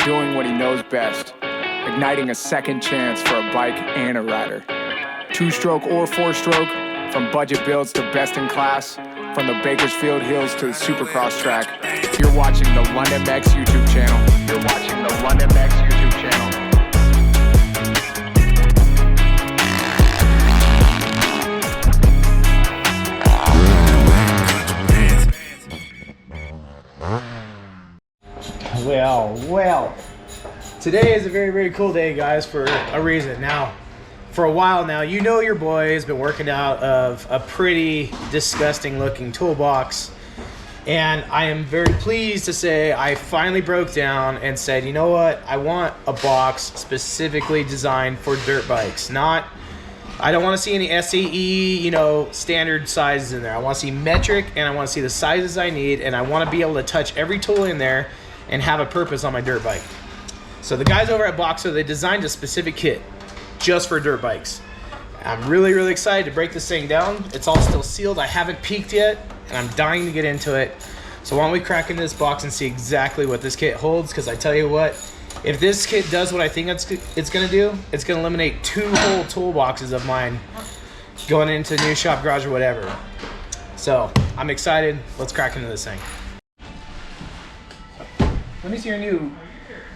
doing what he knows best, igniting a second chance for a bike and a rider. 2-stroke or 4-stroke, from budget builds to best in class, from the Bakersfield Hills to the Supercross track. You're watching the London Max YouTube channel. You're watching the London Max YouTube channel. Well, today is a very, very cool day, guys, for a reason. Now, for a while now, you know your boy has been working out of a pretty disgusting looking toolbox, and I am very pleased to say I finally broke down and said, you know what, I want a box specifically designed for dirt bikes. I don't want to see any SAE, standard sizes in there. I want to see metric, and I want to see the sizes I need, and I want to be able to touch every tool in there and have a purpose on my dirt bike. So the guys over at Boxo, they designed a specific kit just for dirt bikes. I'm really, really excited to break this thing down. It's all still sealed. I haven't peeked yet, and I'm dying to get into it. So why don't we crack into this box and see exactly what this kit holds, because I tell you what, if this kit does what I think it's gonna do, it's gonna eliminate 2 whole toolboxes of mine going into new shop, garage, or whatever. So I'm excited. Let's crack into this thing. Let me see your new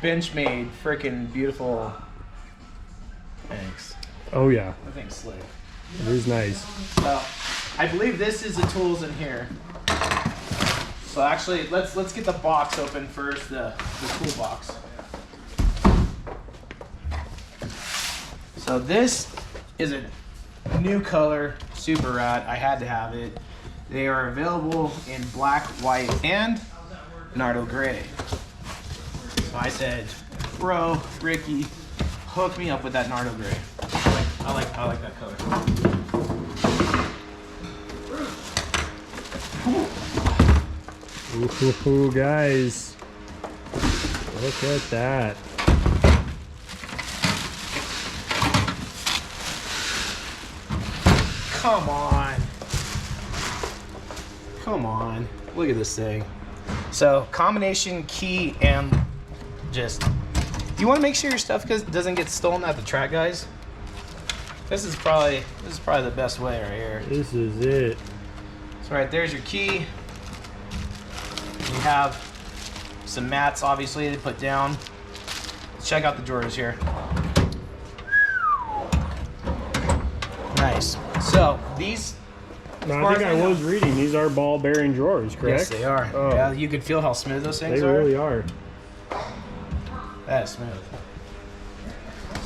Benchmade freaking beautiful. Thanks. Oh yeah. I think slick. It is nice. So I believe this is the tools in here. So actually, let's get the box open first, the toolbox. So this is a new color, super rad. I had to have it. They are available in black, white, and Nardo gray. So I said, bro, Ricky, hook me up with that Nardo gray. I like that color. Ooh, guys, look at that. Come on, look at this thing. So combination key and just, you want to make sure your stuff doesn't get stolen at the track, guys. This is probably the best way right here. This is it. So right there's your key. You have some mats, obviously, to put down. Let's check out the drawers here. Nice. So these, No, I think I was reading, these are ball bearing drawers, correct? yes, they are. Oh. Yeah, you can feel how smooth those things They are. really are. That is smooth.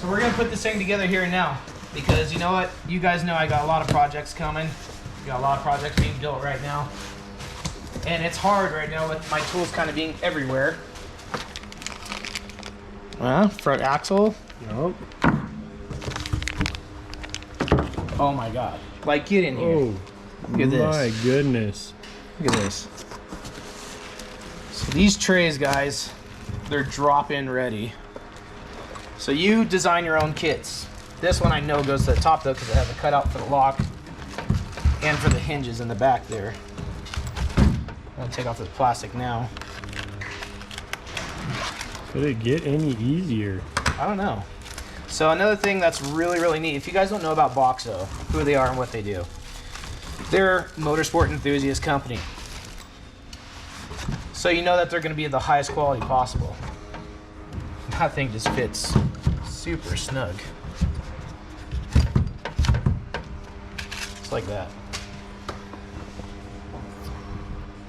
So we're gonna put this thing together here and now, because you know what? You guys know I got a lot of projects coming. Got a lot of projects being built right now. And it's hard right now with my tools kind of being everywhere. Well, front axle. Nope. Oh my God. Like, get in here. Oh, Look at this. my goodness. Look at this. So these trays, guys, they're drop-in ready. So you design your own kits. This one I know goes to the top though, because it has a cutout for the lock and for the hinges in the back there. I'm gonna take off this plastic now. Could it get any easier? I don't know. So another thing that's really, really neat, if you guys don't know about Boxo, who they are and what they do, they're a motorsport enthusiast company. So you know that they're gonna be the highest quality possible. That thing just fits super snug. Just like that.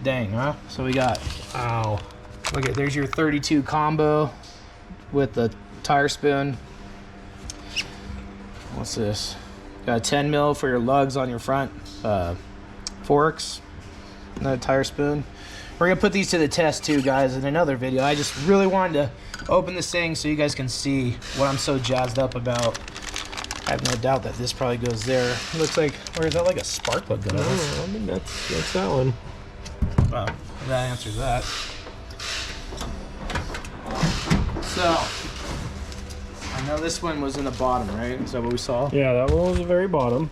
Dang, huh? So we got, Ow. look at, there's your 32 combo with the tire spoon. What's this? Got a 10 mil for your lugs on your front forks. Another tire spoon. We're gonna put these to the test too, guys, in another video. I just really wanted to open this thing so you guys can see what I'm so jazzed up about. I have no doubt that this probably goes there. It looks like, where is that, like a spark plug going? No, I think that's that one. Well, that answers that. So, I know this one was in the bottom, right? Is that what we saw? Yeah, that one was the very bottom.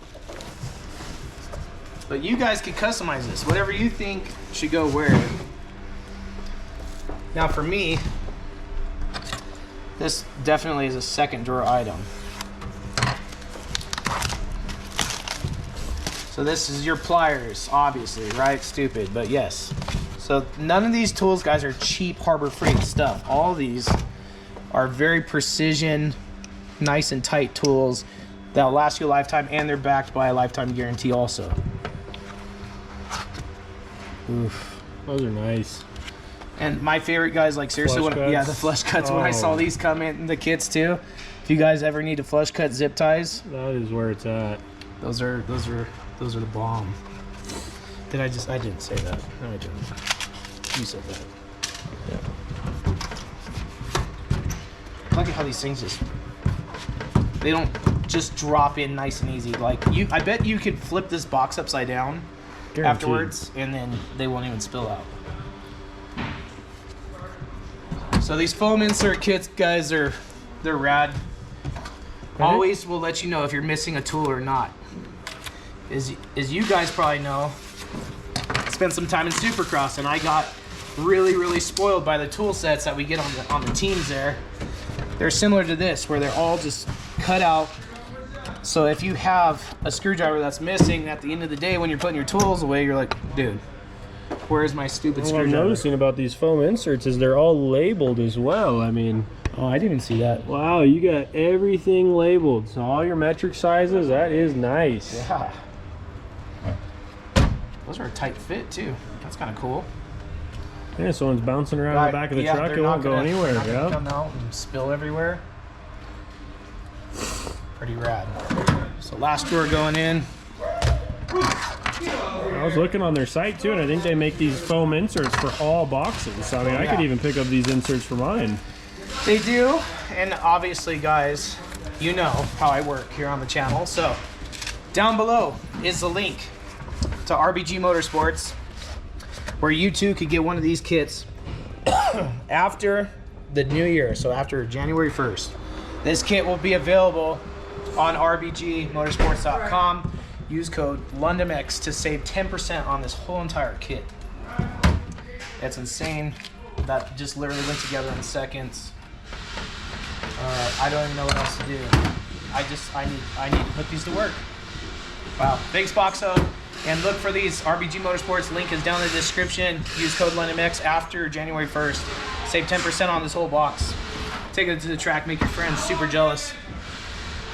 But you guys can customize this. Whatever you think should go where. Now for me, This definitely is a second drawer item. So this is your pliers, obviously, right? Stupid, but yes. So none of these tools, guys, are cheap Harbor Freight stuff. All of these are very precision, nice and tight tools that'll last you a lifetime, and they're backed by a lifetime guarantee also. Oof, those are nice. And my favorite, guys, like seriously, yeah, the flush cuts. When I saw these come in the kits too, if you guys ever need to flush cut zip ties, that is where it's at. Those are the bomb. I didn't say that. No, I didn't. You said that. Yeah. Look at how these things they don't just drop in nice and easy. Like I bet you could flip this box upside down afterwards, and then they won't even spill out. So these foam insert kits, guys, they're rad. Always will let you know if you're missing a tool or not. As you guys probably know, I spent some time in Supercross, and I got really spoiled by the tool sets that we get on the teams there. They're similar to this, where they're all just cut out. So if you have a screwdriver that's missing, at the end of the day when you're putting your tools away, you're like, dude, where's my stupid screwdriver? What I'm noticing about these foam inserts is they're all labeled as well. I mean, oh, I didn't even see that. Wow, you got everything labeled. So all your metric sizes, that is nice. Yeah. Those are a tight fit too. That's kind of cool. Yeah, someone's bouncing around the back of the truck. It won't go anywhere. They're not gonna come out and spill everywhere. Pretty rad. So last drawer going in. I was looking on their site too, and I think they make these foam inserts for all boxes. So I mean, I could even pick up these inserts for mine. They do, and obviously, guys, you know how I work here on the channel. So down below is the link to RBG Motorsports, where you too could get one of these kits after the new year. So after January 1st, this kit will be available on rbgmotorsports.com. Use code LondonX to save 10% on this whole entire kit. That's insane. That just literally went together in seconds. I don't even know what else to do. I need to put these to work. Wow. Thanks, Boxo. And look for these RBG Motorsports. Link is down in the description. Use code LondonX after January 1st. Save 10% on this whole box. Take it to the track. Make your friends super jealous.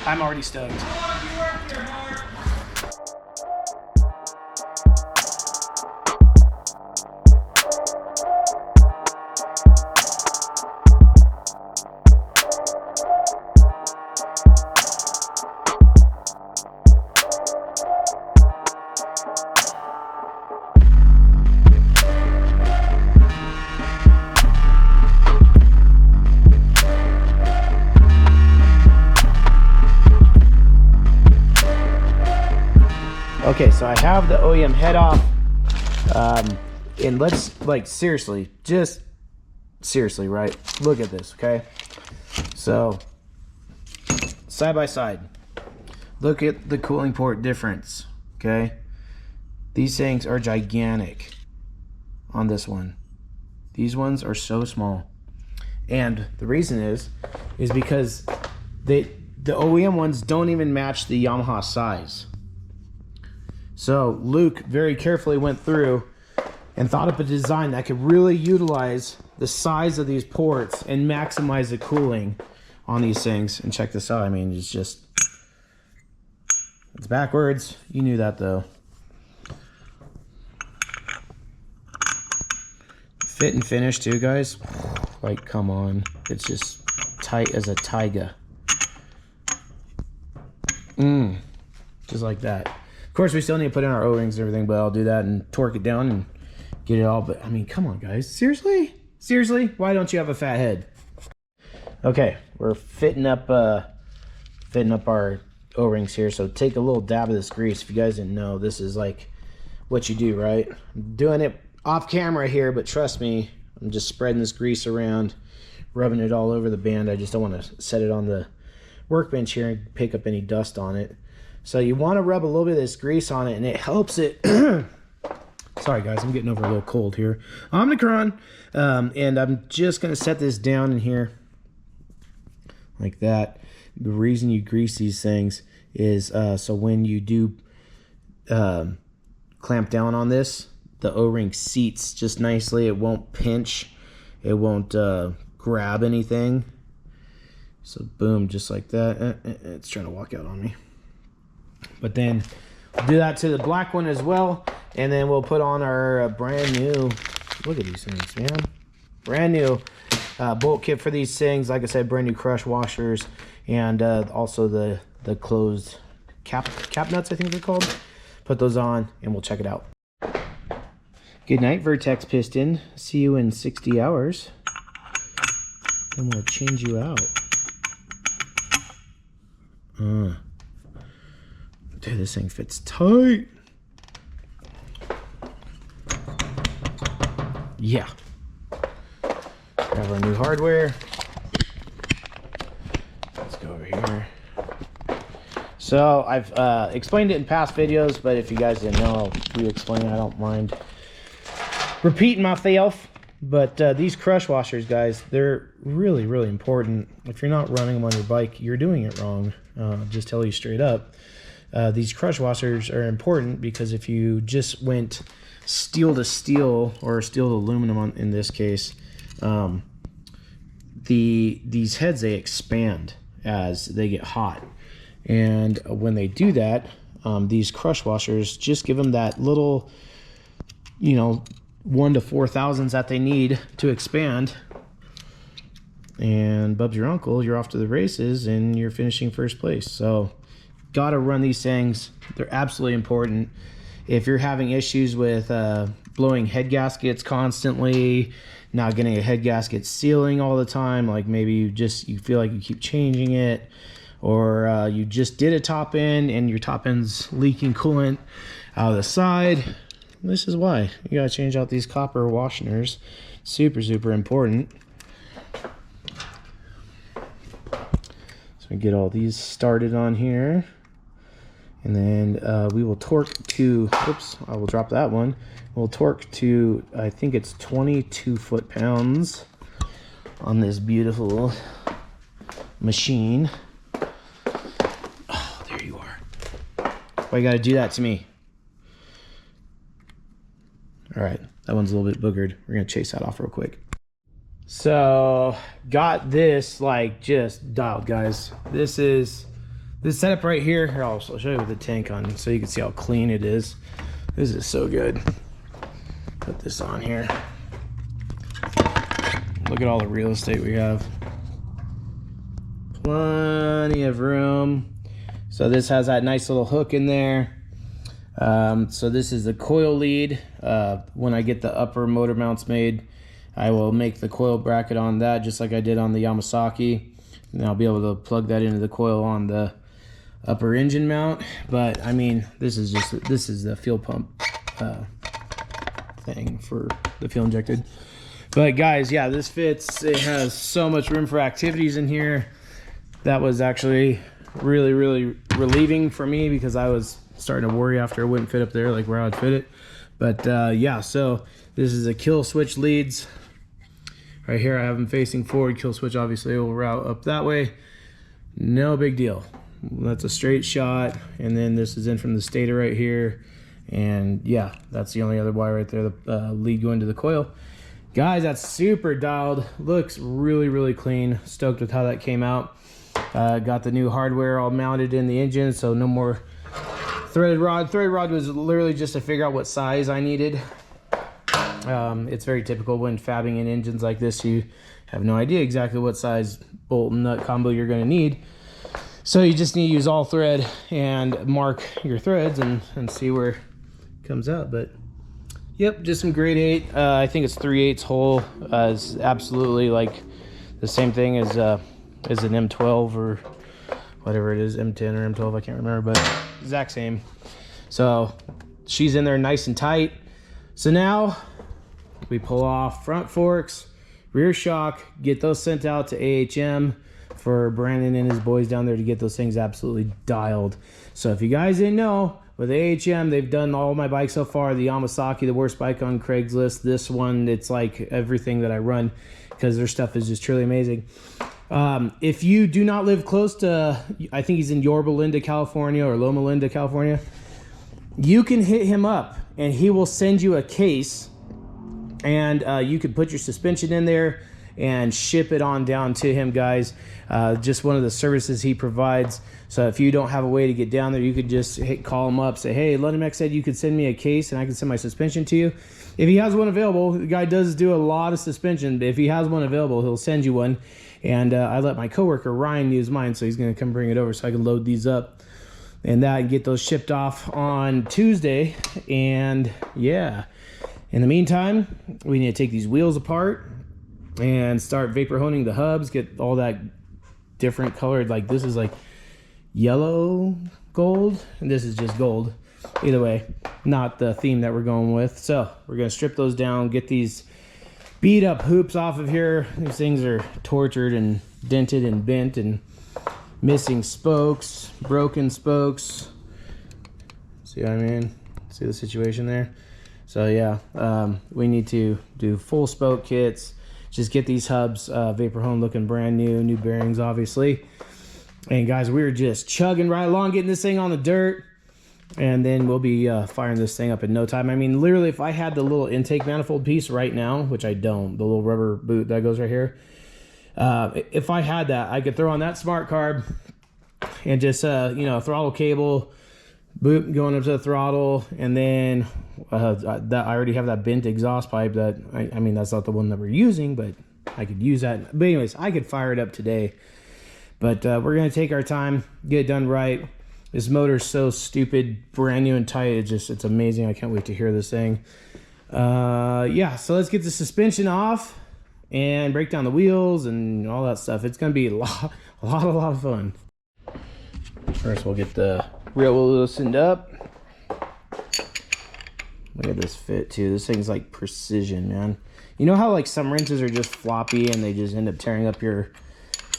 I'm already stoked. Okay, so I have the OEM head off, and let's, like, seriously, just seriously, right? Look at this, okay? So, side by side, look at the cooling port difference, okay? These things are gigantic on this one. These ones are so small. And the reason is because the OEM ones don't even match the Yamaha size. So Luke very carefully went through and thought up a design that could really utilize the size of these ports and maximize the cooling on these things. And check this out. I mean, it's backwards. You knew that though. Fit and finish too, guys. Like, come on. It's just tight as a taiga. Just like that. Of course, we still need to put in our O-rings and everything, but I'll do that and torque it down and get it all. But I mean, come on, guys. Seriously? Seriously? Why don't you have a fat head? Okay, we're fitting up our O-rings here. So take a little dab of this grease. If you guys didn't know, this is like what you do, right? I'm doing it off camera here, but trust me, I'm just spreading this grease around, rubbing it all over the band. I just don't want to set it on the workbench here and pick up any dust on it. So you want to rub a little bit of this grease on it, and it helps it. Sorry guys, I'm getting over a little cold here. Omicron. And I'm just going to set this down in here. like that. The reason you grease these things is so when you do clamp down on this, the O-ring seats just nicely. It won't pinch, it won't grab anything. So boom, just like that. It's trying to walk out on me. But then we'll do that to the black one as well, and then we'll put on our brand new, look at these things, man, brand new bolt kit for these things. Like I said, brand new crush washers, and also the closed cap nuts, I think they're called. Put those on and we'll check it out. Good night, Vertex piston. See you in 60 hours and we'll change you out. Dude, this thing fits tight. Yeah. Have our new hardware. Let's go over here. So I've explained it in past videos, but if you guys didn't know, I'll re-explain it. I don't mind repeating myself. But these crush washers, guys, they're really, really important. If you're not running them on your bike, you're doing it wrong. Just tell you straight up. These crush washers are important because if you just went steel to steel, or steel to aluminum in this case, these heads, they expand as they get hot. And when they do that, these crush washers just give them that little, 1 to 4 thousandths that they need to expand. And Bub's your uncle, you're off to the races and you're finishing first place. So gotta run these things. They're absolutely important. If you're having issues with blowing head gaskets constantly, not getting a head gasket sealing all the time, like maybe you feel like you keep changing it, or you just did a top end and your top end's leaking coolant out of the side, this is why. You gotta change out these copper washners. Super, super important. So we get all these started on here. And then we will torque to, oops, I will drop that one. We'll torque to, I think it's 22 foot-pounds on this beautiful machine. Oh, there you are. Why you gotta do that to me? All right, that one's a little bit boogered. We're gonna chase that off real quick. So, got this like just dialed, guys. This setup right here, I'll show you with the tank on so you can see how clean it is. This is so good. Put this on here. Look at all the real estate we have. Plenty of room. So this has that nice little hook in there. So this is the coil lead. When I get the upper motor mounts made, I will make the coil bracket on that just like I did on the Yamasaki. And I'll be able to plug that into the coil on the upper engine mount. But I mean, this is the fuel pump thing for the fuel injected. But guys, yeah, this fits. It has so much room for activities in here. That was actually really, really relieving for me because I was starting to worry after it wouldn't fit up there, like where I would fit it. But yeah, so this is a kill switch leads. Right here I have them facing forward. Kill switch obviously will route up that way. No big deal. That's a straight shot, and then this is in from the stator right here, and yeah, that's the only other wire right there, the lead going to the coil. Guys, that's super dialed. Looks really, really clean. Stoked with how that came out. Got the new hardware all mounted in the engine, so no more threaded rod. Threaded rod was literally just to figure out what size I needed. It's very typical when fabbing in engines like this, you have no idea exactly what size bolt and nut combo you're going to need. So you just need to use all thread and mark your threads and see where it comes out. But yep, just some grade 8. I think it's 3/8 hole. It's absolutely like the same thing as an M12 or whatever it is, M10 or M12, I can't remember, but exact same. So she's in there nice and tight. So now we pull off front forks, rear shock, get those sent out to AHM for Brandon and his boys down there to get those things absolutely dialed. So if you guys didn't know, with AHM, they've done all my bikes so far. The Yamasaki, the worst bike on Craigslist. This one, it's like everything that I run because their stuff is just truly amazing. If you do not live close to, I think he's in Yorba Linda, California, or Loma Linda, California, you can hit him up and he will send you a case, and you could put your suspension in there and ship it on down to him, guys. Just one of the services he provides. So if you don't have a way to get down there, you could just call him up, say, hey, Lundemex said you could send me a case and I can send my suspension to you. If he has one available, the guy does do a lot of suspension, but if he has one available, he'll send you one. And I let my coworker Ryan use mine, so he's gonna come bring it over so I can load these up and get those shipped off on Tuesday. And yeah, in the meantime, we need to take these wheels apart and start vapor honing the hubs, get all that different colored, like this is like yellow gold and this is just gold. Either way, not the theme that we're going with. So we're gonna strip those down, get these beat up hoops off of here. These things are tortured and dented and bent and missing spokes, broken spokes. See what I mean? See the situation there? So yeah, we need to do full spoke kits. Just get these hubs vapor home looking brand new bearings obviously. And guys, we're just chugging right along, getting this thing on the dirt, and then we'll be firing this thing up in no time. I mean, literally, if I had the little intake manifold piece right now, which I don't, the little rubber boot that goes right here, if I had that, I could throw on that Smartcarb and just you know, throttle cable, boot going up to the throttle, and then that I already have that bent exhaust pipe that I mean, that's not the one that we're using, but I could use that. But anyways, I could fire it up today. But we're gonna take our time, get it done right. This motor's so stupid, brand new and tight. It's amazing. I can't wait to hear this thing. Yeah, so let's get the suspension off and break down the wheels and all that stuff. It's gonna be a lot of fun. First, we'll get the rear wheel loosened up. Look at this fit too. This thing's like precision, man. You know how like some wrenches are just floppy and they just end up tearing up your,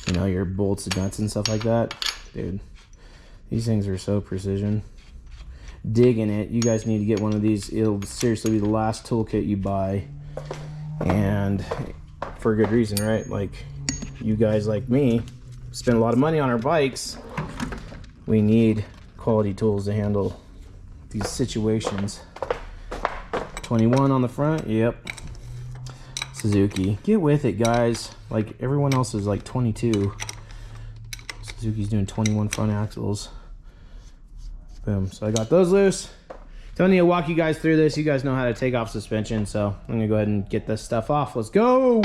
you know, your bolts and nuts and stuff like that? Dude, these things are so precision. Digging it. You guys need to get one of these. It'll seriously be the last toolkit you buy, and for a good reason, right? Like, you guys like me spend a lot of money on our bikes. We need quality tools to handle these situations. 21 on the front. Yep. Suzuki. Get with it, guys. Like, everyone else is like 22. Suzuki's doing 21 front axles. Boom. So I got those loose. Don't need to walk you guys through this. You guys know how to take off suspension, so I'm gonna go ahead and get this stuff off. Let's go.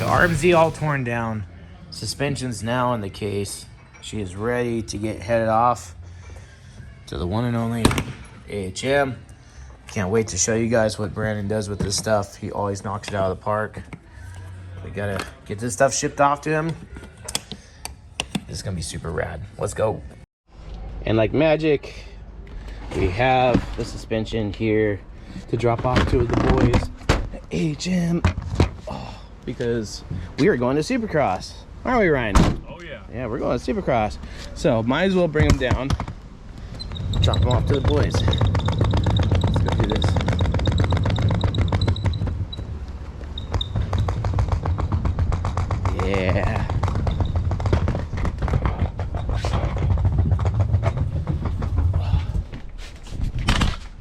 RMZ all torn down. Suspension's now in the case. She is ready to get headed off to the one and only AHM. Can't wait to show you guys what Brandon does with this stuff. He always knocks it out of the park. We gotta get this stuff shipped off to him. This is gonna be super rad. Let's go. And like magic, we have the suspension here to drop off to the boys at AHM. Because we are going to Supercross, aren't we, Ryan? Oh yeah. Yeah, we're going to Supercross. So might as well bring them down, drop them off to the boys. Let's go do this. Yeah.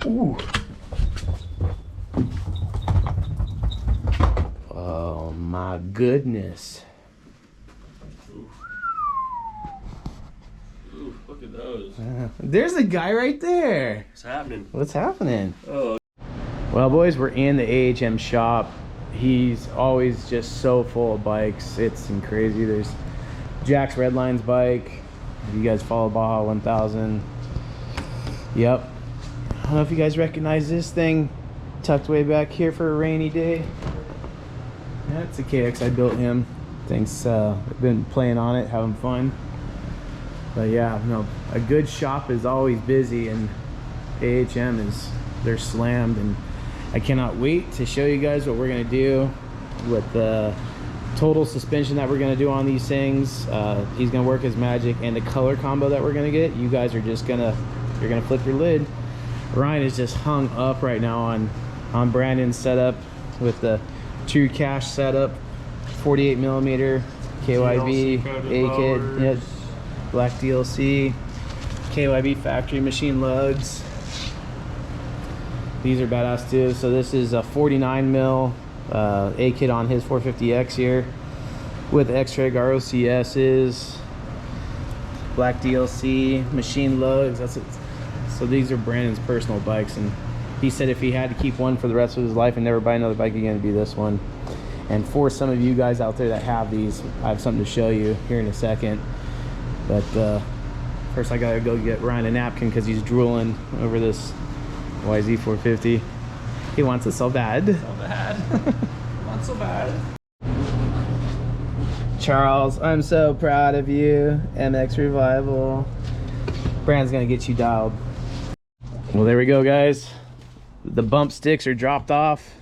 Ooh. My goodness. Ooh, look at those. There's a guy right there. What's happening? What's happening? Oh. Well, boys, we're in the AHM shop. He's always just so full of bikes. It's crazy. There's Jack's Redline's bike. If you guys follow Baja 1000. Yep. I don't know if you guys recognize this thing tucked way back here for a rainy day. That's a KX. I built him. Thanks. I've been playing on it, having fun. But yeah, no, a good shop is always busy, and AHM they're slammed, and I cannot wait to show you guys what we're gonna do with the total suspension that we're gonna do on these things. He's gonna work his magic, and the color combo that we're gonna get, you guys are just gonna, you're gonna flip your lid. Ryan is just hung up right now on Brandon's setup with the true cash setup, 48mm KYB A-kit, yeah, black DLC, KYB factory machine lugs. These are badass too. So this is a 49mm A-kit on his 450X here with X-Treg ROCS's, black DLC, machine lugs. That's it. So these are Brandon's personal bikes, and he said if he had to keep one for the rest of his life and never buy another bike again, it'd be this one. And for some of you guys out there that have these, I have something to show you here in a second. But first I gotta go get Ryan a napkin because he's drooling over this YZ450. He wants it so bad. So bad. Not so bad. Charles, I'm so proud of you. MX Revival. Brand's gonna get you dialed. Well, there we go, guys. The bump sticks are dropped off.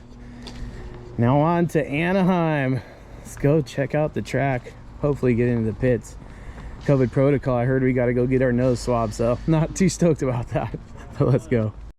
Now on to Anaheim. Let's go check out the track. Hopefully get into the pits. COVID protocol, I heard we gotta go get our nose swab, so not too stoked about that. But let's go.